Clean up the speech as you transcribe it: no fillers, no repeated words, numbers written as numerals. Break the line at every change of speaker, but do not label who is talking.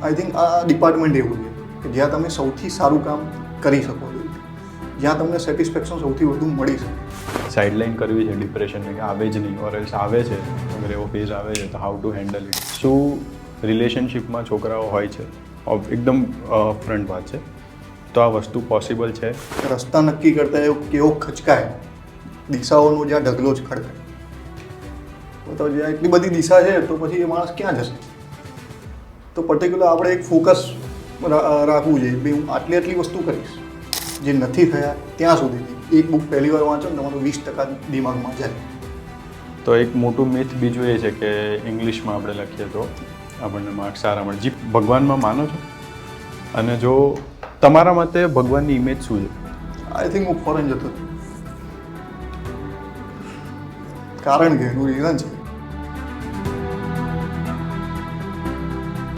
I think આ department એવું છે કે જ્યાં તમે સૌથી સારું કામ કરી શકો છો, જ્યાં તમને સેટિસ્ફેક્શન સૌથી વધુ મળી શકે.
સાઇડલાઇન કરવી છે ડિપ્રેશનને કે આવે જ નહીં, ઓર એલ્સ આવે છે અગર એવો ફેઝ આવે છે તો હાઉ ટુ હેન્ડલ ઇટ. શું રિલેશનશિપમાં છોકરાઓ હોય છે, એકદમ ફ્રન્ટ વાત છે, તો આ વસ્તુ પોસિબલ છે?
રસ્તા નક્કી કરતા કેવો ખચકાય, દિશાઓનો જ્યાં ઢગલો જ ખડકાય, તો જ્યાં એટલી બધી દિશા છે તો પછી એ માણસ ક્યાં જશે? તો પર્ટિક્યુલર આપણે એક ફોકસ રાખવું જોઈએ કે હું આટલી વસ્તુ કરીશ, જે નથી થયા ત્યાં સુધી. એક બુક પહેલી વાર વાંચો ને તમારું 20% દિમાગમાં જાય.
તો એક મોટું મિથ બીજું એ છે કે ઇંગ્લિશમાં આપણે લખીએ તો આપણને માર્ક્સ સારા મળે. જી, ભગવાનમાં માનો છો? અને જો તમારા મતે ભગવાનની ઇમેજ શું છે?
આઈ થિંક હું ફોરેન જતો હતો, કારણ કે એનું રીઝન છે